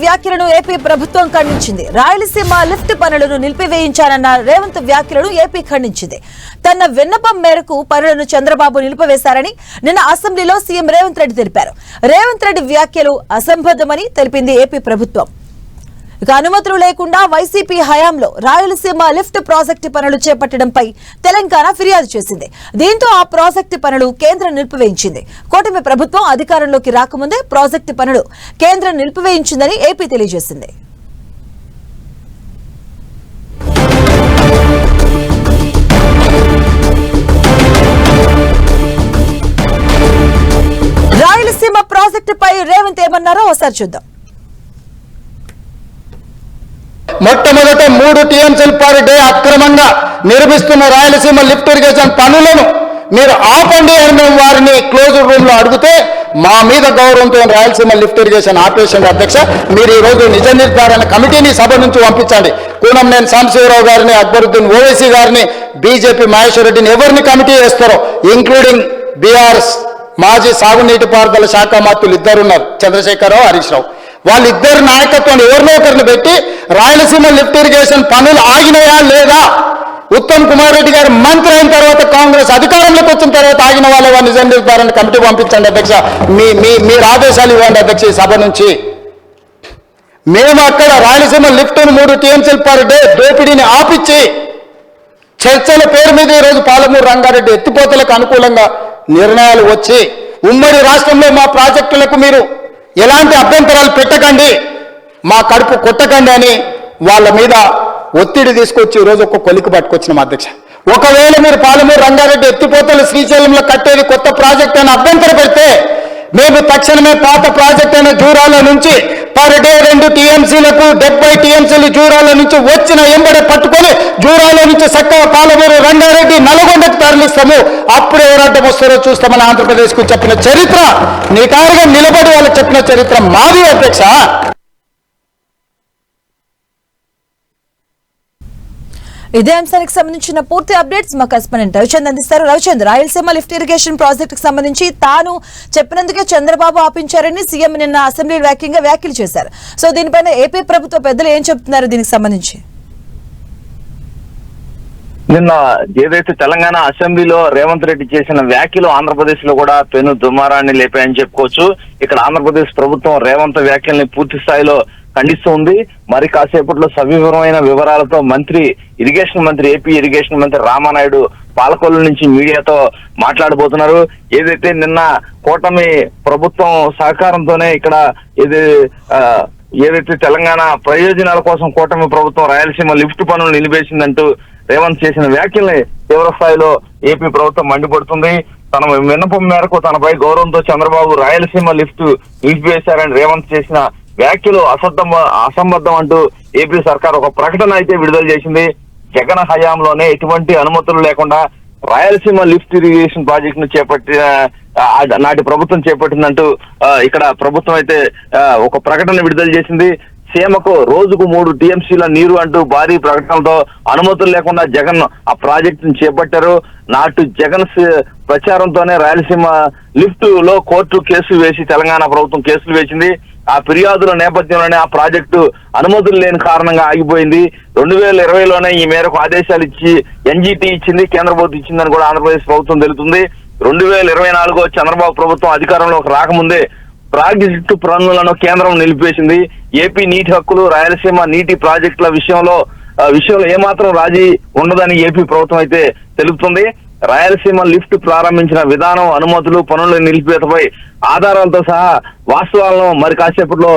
వ్యాఖ్యలను ఏపీ ప్రభుత్వం ఖండించింది. రాయలసీమ లిఫ్ట్ పనులను నిలిపివేయించారన్న రేవంత్ వ్యాఖ్యలను ఏపీ ఖండించింది. తన విన్నపం మేరకు పనులను చంద్రబాబు నిలిపివేశారని నిన్న అసెంబ్లీలో సీఎం రేవంత్ రెడ్డి తెలిపారు. రేవంత్ రెడ్డి వ్యాఖ్యలు అసంబద్ధమని తెలిపింది ఏపీ ప్రభుత్వం. ఇక అనుమతులు లేకుండా వైసీపీ హయాంలో రాయలసీమ లిఫ్ట్ ప్రాజెక్టు పనులు చేపట్టడంపై తెలంగాణ ఫిర్యాదు చేసింది. దీంతో ఆ ప్రాజెక్టు పనులు కేంద్రం నిలిపివేయించింది. కూటమి ప్రభుత్వం అధికారంలోకి రాకముందే ప్రాజెక్టు పనులు కేంద్రం నిలిపివేయించిందని ఏపీ తెలియజేసింది. రాయలసీమ ప్రాజెక్టుపై రేవంత్ ఏమన్నారో ఒకసారి చూద్దాం. మొట్టమొదట 3 టీఎంసీల పర్ డే అక్రమంగా నిర్మిస్తున్న రాయలసీమ లిఫ్ట్ ఇరిగేషన్ పనులను మీరు ఆపండి అని మేము వారిని క్లోజ్ రూమ్ లో అడిగితే మా మీద గౌరవంతో రాయలసీమ లిఫ్ట్ ఇరిగేషన్ ఆపేషన్ అధ్యక్ష మీరు ఈ రోజు నిజ నిర్ధారణ కమిటీని సభ నుంచి పంపించండి. కూనంనేని సాంబశివరావు గారిని, అక్బరుద్దీన్ ఓవైసీ గారిని, బీజేపీ మహేశ్వర్ రెడ్డిని ఎవరిని కమిటీ వేస్తారో ఇంక్లూడింగ్ బీఆర్ఎస్ మాజీ సాగునీటి పారుదల శాఖ మంత్రులు ఇద్దరున్నారు, చంద్రశేఖరరావు, హరీష్ రావు. వాళ్ళిద్దరు నాయకత్వాన్ని ఎవరినో ఒకరిని పెట్టి రాయలసీమ లిఫ్ట్ ఇరిగేషన్ పనులు ఆగినాయా లేదా, ఉత్తమ్ కుమార్ రెడ్డి గారు మంత్రి అయిన తర్వాత కాంగ్రెస్ అధికారంలోకి వచ్చిన తర్వాత ఆగిన వాళ్ళ నిజం నిర్ధారణ కమిటీ పంపించండి అధ్యక్ష. మీరు ఆదేశాలు ఇవ్వండి అధ్యక్ష. ఈ సభ నుంచి మేము అక్కడ రాయలసీమ లిఫ్ట్ 3 టీఎంసీల పర్ డే దోపిడీని ఆపిచ్చి చర్చల పేరు మీద ఈరోజు పాలమూరు రంగారెడ్డి ఎత్తిపోతలకు అనుకూలంగా నిర్ణయాలు వచ్చి ఉమ్మడి రాష్ట్రంలో మా ప్రాజెక్టులకు మీరు ఎలాంటి అభ్యంతరాలు పెట్టకండి, మా కడుపు కొట్టకండి అని వాళ్ళ మీద ఒత్తిడి తీసుకొచ్చి ఈరోజు ఒక కొలికి పట్టుకొచ్చినాం అధ్యక్ష. ఒకవేళ మీరు పాలమూరు రంగారెడ్డి ఎత్తిపోతలు శ్రీశైలంలో కట్టేది కొత్త ప్రాజెక్ట్ అని అభ్యంతరం పెడితే మేము తక్షణమే పాత ప్రాజెక్ట్ అయిన జూరాల నుంచి పర్ డే 2 టీఎంసీలకు 70 టీఎంసీలు జూరాల నుంచి వచ్చిన ఎంబడే పట్టుకొని జూరాల నుంచి చక్కగా పాలమూరు రంగారెడ్డి నల్గొండకు తరలిస్తాము. అప్పుడు ఎవరంటే వస్తారో చూస్తామని ఆంధ్రప్రదేశ్కు చెప్పిన చరిత్ర, నిటారుగా నిలబడి వాళ్ళు చెప్పిన చరిత్ర మాది అధ్యక్ష. ఇదే అంశానికి సంబంధించిన పూర్తి అప్డేట్స్ మా కరెస్పాండెంట్ రవిచంద్ర అందిస్తారు. రవిచంద్ర, రాయలసీమ లిఫ్ట్ ఇరిగేషన్ ప్రాజెక్టుకు సంబంధించి తాను చెప్పినందుకే చంద్రబాబు ఆపించారని సీఎం నిన్న అసెంబ్లీ వ్యాఖ్యలు చేశారు. సో దీనిపైన ఏపీ ప్రభుత్వ పెద్దలు ఏం చెప్తున్నారు దీనికి సంబంధించి? నిన్న ఏదైతే తెలంగాణ అసెంబ్లీలో రేవంత్ రెడ్డి చేసిన వ్యాఖ్యలు ఆంధ్రప్రదేశ్ లో కూడా పెను దుమారాన్ని లేపాయని చెప్పుకోవచ్చు. ఇక్కడ ఆంధ్రప్రదేశ్ ప్రభుత్వం రేవంత్ వ్యాఖ్యల్ని పూర్తి స్థాయిలో ఖండిస్తూ ఉంది. మరి కాసేపట్లో సవివరమైన వివరాలతో ఇరిగేషన్ మంత్రి ఏపీ ఇరిగేషన్ మంత్రి రామానాయుడు పాలకొల్లు నుంచి మీడియాతో మాట్లాడబోతున్నారు. ఏదైతే నిన్న కూటమి ప్రభుత్వం సహకారంతోనే ఇక్కడ ఏదైతే తెలంగాణ ప్రయోజనాల కోసం కూటమి ప్రభుత్వం రాయలసీమ లిఫ్ట్ పనులు నిలిపేసిందంటూ రేవంత్ చేసిన వ్యాఖ్యల్ని తీవ్ర స్థాయిలో ఏపీ ప్రభుత్వం మండిపడుతుంది. తన విన్నపం మేరకు తనపై గౌరవంతో చంద్రబాబు రాయలసీమ లిఫ్ట్ నిలిపివేశారని రేవంత్ చేసిన వ్యాఖ్యలు అసంబద్ధం అంటూ ఏపీ సర్కార్ ఒక ప్రకటన అయితే విడుదల చేసింది. జగన్ హయాంలోనే ఎటువంటి అనుమతులు లేకుండా రాయలసీమ లిఫ్ట్ ఇరిగేషన్ ప్రాజెక్ట్ ను నాటి ప్రభుత్వం చేపట్టిందంటూ ఇక్కడ ప్రభుత్వం అయితే ఒక ప్రకటన విడుదల చేసింది. సీమకు రోజుకు 3 టీఎంసీల నీరు అంటూ భారీ ప్రకటనలతో అనుమతులు లేకుండా జగన్ ఆ ప్రాజెక్టును చేపట్టారు. నాటు జగన్ ప్రచారంతోనే రాయలసీమ లిఫ్ట్ లో కోర్టు కేసులు వేసి తెలంగాణ ప్రభుత్వం కేసులు వేసింది. ఆ ఫిర్యాదుల నేపథ్యంలోనే ఆ ప్రాజెక్టు అనుమతులు లేని కారణంగా ఆగిపోయింది. 2020లోనే ఈ మేరకు ఆదేశాలు ఇచ్చి ఎన్జీటీ ఇచ్చింది, కేంద్ర ప్రభుత్వం ఇచ్చిందని కూడా ఆంధ్రప్రదేశ్ ప్రభుత్వం తెలుపుతుంది. 2024 చంద్రబాబు ప్రభుత్వం అధికారంలోకి రాకముందే ప్రాజెక్టు పనులను కేంద్రం నిలిపేసింది. ఏపీ నీటి హక్కులు, రాయలసీమ నీటి ప్రాజెక్టుల విషయంలో ఏమాత్రం రాజీ ఉండదని ఏపీ ప్రభుత్వం అయితే తెలుపుతుంది. రాయలసీమ లిఫ్ట్ ప్రారంభించిన విధానం, అనుమతులు, పనుల నిలిపివేతపై ఆధారాలతో సహా వాస్తవాలను మరి కాసేపట్లో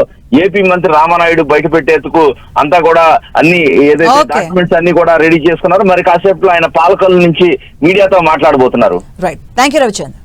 ఏపీ మంత్రి రామానాయుడు బయట పెట్టేందుకు అంతా కూడా అన్ని ఏదైతే డాక్యుమెంట్స్ అన్ని కూడా రెడీ చేసుకున్నారు. మరి కాసేపట్లో ఆయన పాలకొల్లు నుంచి మీడియాతో మాట్లాడబోతున్నారు. Right, thank you Ravichandra.